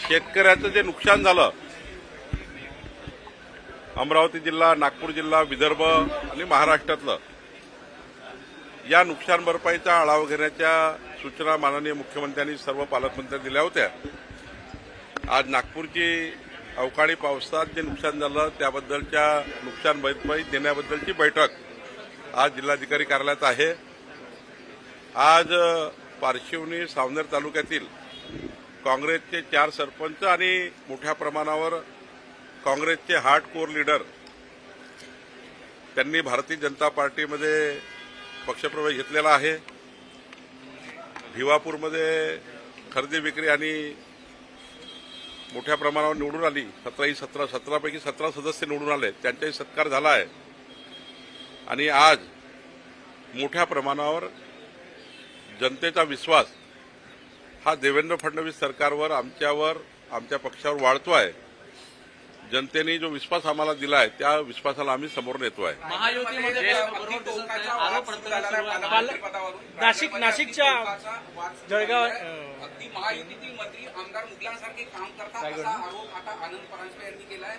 शेतकऱ्याचं जे नुकसान झालं, अमरावती जिल्हा, नागपूर जिल्हा, विदर्भ आणि महाराष्ट्रातलं, या नुकसान भरपाईचा आढावा घेण्याच्या सूचना माननीय मुख्यमंत्र्यांनी सर्व पालकमंत्र्यांनी दिल्या होत्या. आज नागपूरची अवकाळी पावसात जे नुकसान झालं त्याबद्दलच्या नुकसान भरपाई देण्याबद्दलची बैठक आज जिल्हाधिकारी कार्यालयात आहे. आज पारशिवनी सावनेर तालुक्यातील काँग्रेसचे 4 सरपंच आणि मोठ्या प्रमाणावर काँग्रेसचे हार्डकोर लीडर त्यांनी भारतीय जनता पार्टीमध्ये पक्षप्रवेश घेतलेला आहे. भिवापूरमध्ये खरेदी विक्री आणि मोठ्या प्रमाणावर निवडून आली. 17 पैकी 17 सदस्य निवडून आले, त्यांचाही सत्कार झाला आहे. आणि आज मोठ्या प्रमाणावर जनतेचा विश्वास हा देवेंद्र फडणवीस सरकारवर, आमच्यावर, आमच्या पक्षावर वाढतो आहे. जनतेने जो विश्वास आम्हाला दिला आहे त्या विश्वासाला आम्ही समोर नेतो आहे. नाशिकच्या जळगाव महायुतीतील मंत्री आमदार मुगलांसारखे काम करतात असा आरोप आता आनंद परांजपे यांनी केला आहे.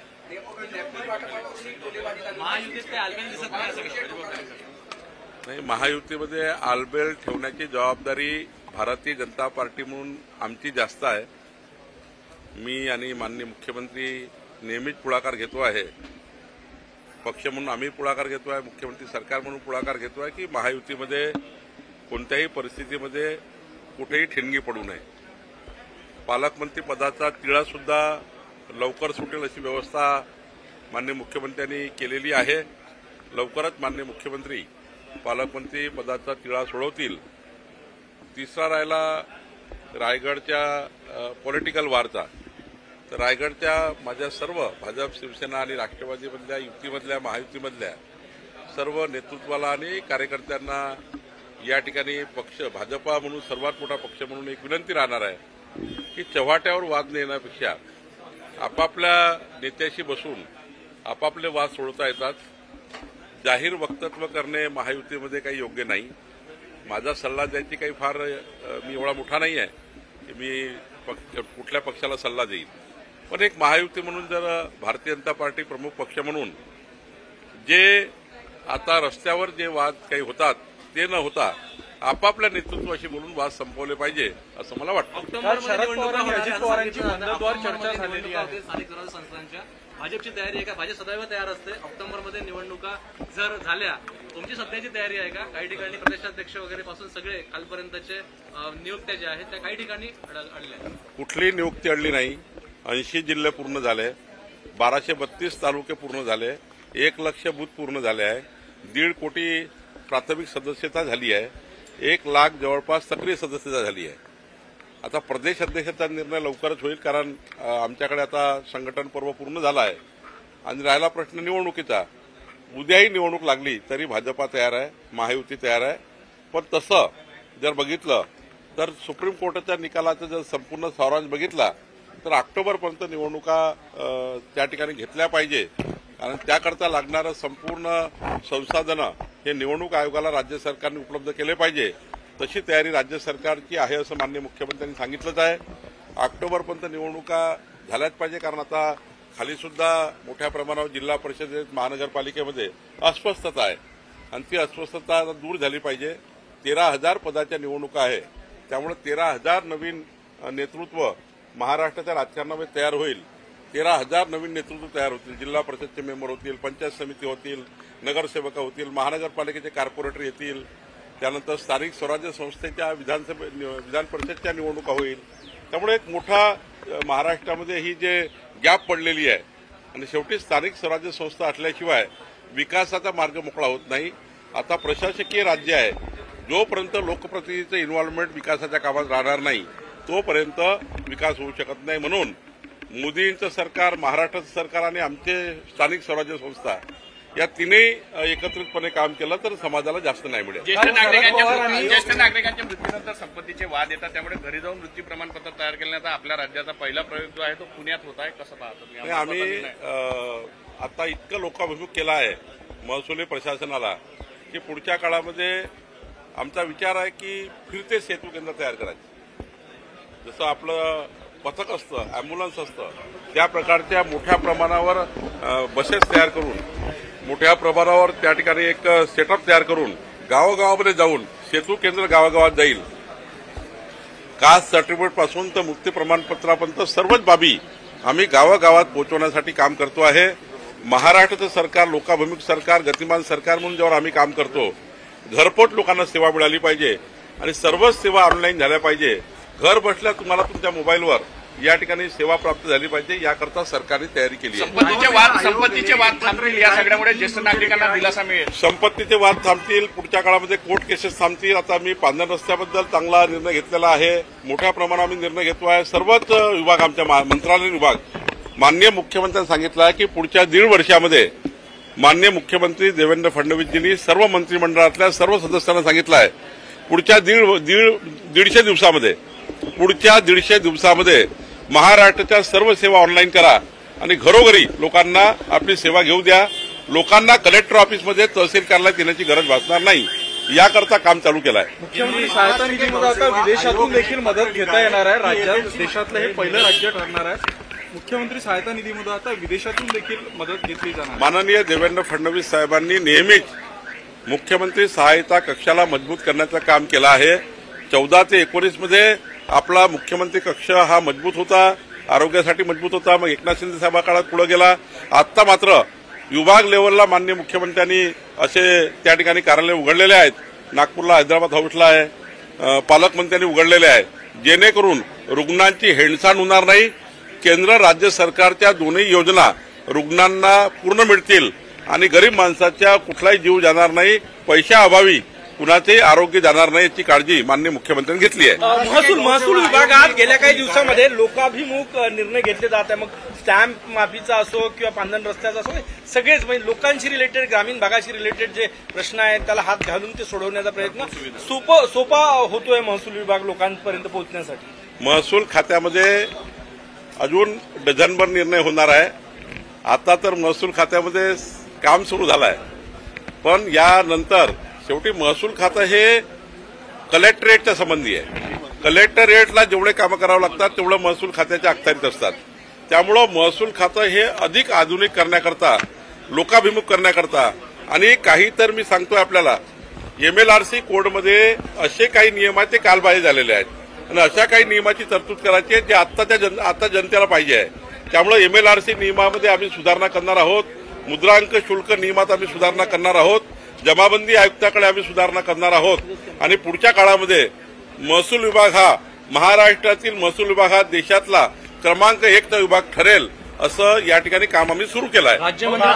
नाही, महायुतीमध्ये आलबेल ठेवण्याची जबाबदारी भारतीय जनता पार्टी म्हणून आमची जास्त आहे. मी आणि माननीय मुख्यमंत्री नेहमीच पुढाकार घेतो आहे. पक्ष म्हणून आम्ही पुढाकार घेतो आहे, मुख्यमंत्री सरकार म्हणून पुढाकार घेतो आहे की महायुतीमध्ये कोणत्याही परिस्थितीमध्ये कुठेही ठिणगी पडू नये. पालकमंत्री पदाचा तिढा सुद्धा लवकर सुटेल अशी व्यवस्था माननीय मुख्यमंत्र्यांनी केलेली आहे. लवकरच माननीय मुख्यमंत्री पालकमंत्री पदाचा तिढा सोडवतील. तिसरा राहिला रायगडच्या पॉलिटिकल वारचा. तर रायगडच्या माझ्या सर्व भाजप, शिवसेना आणि राष्ट्रवादीमधल्या, युतीमधल्या, महायुतीमधल्या सर्व नेतृत्वाला आणि कार्यकर्त्यांना या ठिकाणी पक्ष, भाजपा म्हणून सर्वात मोठा पक्ष म्हणून एक विनंती राहणार आहे की चव्हाट्यावर वाद नेण्यापेक्षा आपापल्या नेत्याशी बसून आपापले वाद सोडवता येतात. जाहीर वक्तव्य करणे महायुतीमध्ये काही योग्य नाही. माझा सल्ला द्यायची काही फार मी एवढा मोठा नाही आहे की मी कुठल्या पक्षाला सल्ला देईन. पण एक महायुती म्हणून जर भारतीय जनता पार्टी प्रमुख पक्ष म्हणून जे आता रस्त्यावर जे वाद काही होतात ते न होता आपापल्या नेतृत्वाशी बोलून वाद संपवले पाहिजे असं मला वाटतं. भाजपची तयारी आहे का? भाजप सदैव तयार असते. ऑक्टोबरमध्ये निवडणुका जर झाल्या, तुमची सध्याची तयारी आहे का? काही ठिकाणी प्रदेशाध्यक्ष वगैरे पासून सगळे कालपर्यंतचे नियुक्त्या ज्या आहेत त्या काही ठिकाणी अडल्या. कुठलीही नियुक्ती अडली नाही. 80 जिल्हे पूर्ण झाले, 1232 तालुके पूर्ण झाले, 1 लाख बूथ पूर्ण झाले आहे, 1.5 कोटी प्राथमिक सदस्यता झाली आहे, 1 लाख जवळपास सक्रिय सदस्यता झाली आहे. आता प्रदेश अध्यक्षाचा निर्णय लवकरच होईल कारण आमच्याकडे आता संघटन पर्व पूर्ण झाला आहे. आणि राहिला प्रश्न निवडणुकीचा. उद्याही निवडणूक लागली तरी भाजपा तयार आहे, महायुती तयार आहे. पण तसं जर बघितलं तर सुप्रीम कोर्टाच्या निकालाचा जर संपूर्ण सारांश बघितला तर ऑक्टोबरपर्यंत निवडणुका त्या ठिकाणी घेतल्या पाहिजे. कारण त्याकरता लागणारं संपूर्ण संसाधनं हे निवडणूक आयोगाला राज्य सरकारने उपलब्ध केले पाहिजे. तशी तयारी राज्य सरकारची आहे असं माननीय मुख्यमंत्र्यांनी सांगितलंच आहे. ऑक्टोबरपर्यंत निवडणुका झाल्याच पाहिजे कारण आता खाली सुद्धा मोठ्या प्रमाणावर जिल्हा परिषदेत, महानगरपालिकेमध्ये अस्वस्थता आहे आणि ती अस्वस्थता दूर झाली पाहिजे. 13,000 पदाच्या निवडणुका आहे, त्यामुळे 13,000 नवीन नेतृत्व महाराष्ट्राच्या राजकारणामध्ये तयार होईल. 13,000 नवीन नेतृत्व तयार होतील. जिल्हा परिषदचे मेंबर होतील, पंचायत समिती होतील, नगरसेवक होतील, महानगरपालिकेचे कॉर्पोरेटर येतील, त्यानंतर स्थानिक स्वराज्य संस्थेच्या विधान परिषदच्या निवडणुका होईल. त्यामुळे एक मोठा महाराष्ट्रामध्ये ही जे गॅप पडलेली आहे आणि शेवटी स्थानिक स्वराज्य संस्था असल्याशिवाय विकासाचा मार्ग मोकळा होत नाही. आता प्रशासकीय राज्य आहे, जोपर्यंत लोकप्रतिनिधीचं इन्व्हॉल्वमेंट विकासाच्या कामात राहणार नाही तोपर्यंत विकास होऊ शकत नाही. म्हणून मोदींचं सरकार, महाराष्ट्राचं सरकार आणि आमचे स्थानिक स्वराज्य संस्था या तिन्ही एकत्रितपणे काम केलं तर समाजाला जास्त न्याय मिळेल. ज्येष्ठ नागरिकांच्या मृत्यूनंतर संपत्तीचे वाद येतात, त्यामुळे घरी जाऊन मृत्यू प्रमाणपत्र तयार केल्यानंतर आपल्या राज्याचा पहिला प्रयोग जो आहे तो पुण्यात होत आहे. कसं पाहतो? आम्ही आता इतकं लोकाभिमुख केला आहे महसुली प्रशासनाला की पुढच्या काळामध्ये आमचा विचार आहे की फिरते सेतू केंद्र तयार करायचे. जसं आपलं पथक असतं, अँब्युलन्स असतं, त्या प्रकारच्या मोठ्या प्रमाणावर बसेस तयार करून, मोठ्या प्रमाणावर त्या ठिकाणी एक सेटअप तयार करून गावागावामध्ये जाऊन सेतू केंद्र गावागावात जाईल. कास्ट सर्टिफिकेट पासून तर मुक्ती प्रमाणपत्रापर्यंत सर्वच बाबी आम्ही गावागावात पोहोचवण्यासाठी काम करतो आहे. महाराष्ट्राचं सरकार लोकाभिमुख सरकार, गतिमान सरकार म्हणून जेव्हा आम्ही काम करतो, घरपोच लोकांना सेवा मिळाली पाहिजे आणि सर्वच सेवा ऑनलाईन झाल्या पाहिजे. घर बसल्या तुम्हाला तुमच्या मोबाईलवर या ठिकाणी सेवा प्राप्त झाली पाहिजे, याकरता सरकारने तयारी केली आहे. संपत्तीचे वाद थांबतील, या सगळ्यामुळे ज्येष्ठ नागरिकांना दिलासा मिळेल. संपत्तीचे वाद थांबतील, पुढच्या काळामध्ये कोर्ट केसेस थांबतील. आता मी पांढऱ्या रस्त्याबद्दल चांगला निर्णय घेतलेला आहे, मोठ्या प्रमाणात आम्ही निर्णय घेतो आहे. सर्वच विभाग, आमच्या मंत्रालयीन विभाग, माननीय मुख्यमंत्र्यांनी सांगितलं आहे की पुढच्या 1.5 वर्षामध्ये माननीय मुख्यमंत्री देवेंद्र फडणवीसजींनी सर्व मंत्रिमंडळातल्या सर्व सदस्यांना सांगितलं आहे, पुढच्या 150 दिवसामध्ये महाराष्ट्राच्या सर्व सेवा ऑनलाईन करा आणि घरोघरी लोकांना आपली सेवा घेऊ द्या. लोकांना कलेक्टर ऑफिसमध्ये तहसील कार्यालयात येण्याची गरज भासणार नाही, याकरता काम चालू केलं आहे. मुख्यमंत्री सहायता निधीमध्ये आता विदेशातून देखील मदत घेता येणार आहे. राज्यात देशातलं हे पहिलं राज्य ठरणार आहे. मुख्यमंत्री सहायता निधीमध्ये आता विदेशातून देखील मदत घेतली जाणार. माननीय देवेंद्र फडणवीस साहेबांनी नेहमीच मुख्यमंत्री सहायता कक्षाला मजबूत करण्याचं काम केलं आहे. 14 ते 19 मध्ये आपला मुख्यमंत्री कक्ष हा मजबूत होता, आरोग्यासाठी मजबूत होता. मग एकनाथ शिंदे साहेबा काळात पुढे गेला. आता मात्र विभाग लेव्हलला माननीय मुख्यमंत्र्यांनी असे त्या ठिकाणी कार्यालय उघडलेले आहेत. नागपूरला हैदराबाद हाऊसला आहे, पालकमंत्र्यांनी उघडलेले आहे, जेणेकरून रुग्णांची हेळसांड होणार नाही. केंद्र राज्य सरकारच्या दोन्ही योजना रुग्णांना पूर्ण मिळतील आणि गरीब माणसाच्या कुठलाही जीव जाणार नाही, पैशाअभावी कुणाचे आरोग्य जाणार नाही, याची काळजी माननीय मुख्यमंत्र्यांनी घेतली आहे. महसूल विभागात गेल्या काही दिवसामध्ये लोकाभिमुख निर्णय घेतले जात आहे. मग स्टॅम्प माफीचा असो किंवा पांधन रस्त्याचा असो, सगळेच म्हणजे लोकांशी रिलेटेड, ग्रामीण भागाशी रिलेटेड जे प्रश्न आहेत त्याला हात घालून ते सोडवण्याचा प्रयत्न सोपा होतोय महसूल विभाग लोकांपर्यंत पोहोचण्यासाठी. महसूल खात्यामध्ये अजून डझनभर निर्णय होणार आहे. आता तर महसूल खात्यामध्ये काम सुरू झालं आहे, पण यानंतर शेवटी महसूल खातं हे कलेक्टरेटच्या संबंधी आहे. कलेक्टरेटला जेवढे कामं करावं लागतात तेवढं महसूल खात्याच्या अखत्यारीत असतात. त्यामुळं महसूल खातं हे अधिक आधुनिक करण्याकरता, लोकाभिमुख करण्याकरता आणि काही तर मी सांगतोय आपल्याला, MLRC कोडमध्ये असे काही नियम आहेत ते कालबाह्य झालेले आहेत आणि अशा काही नियमाची तरतूद करायची आहे जे आता जनतेला पाहिजे आहे. त्यामुळे MLRC नियमामध्ये आम्ही सुधारणा करणार आहोत. मुद्रांक शुल्क नियमात आम्ही सुधारणा करणार आहोत. जमाबंदी आयुक्ताकडे आम्ही सुधारणा करणार आहोत आणि पुढच्या काळामध्ये महसूल विभाग हा महाराष्ट्रातील महसूल विभाग हा देशातला क्रमांक 1चा विभाग ठरेल, असं या ठिकाणी काम आम्ही सुरू केलं आहे. राज्यमंत्री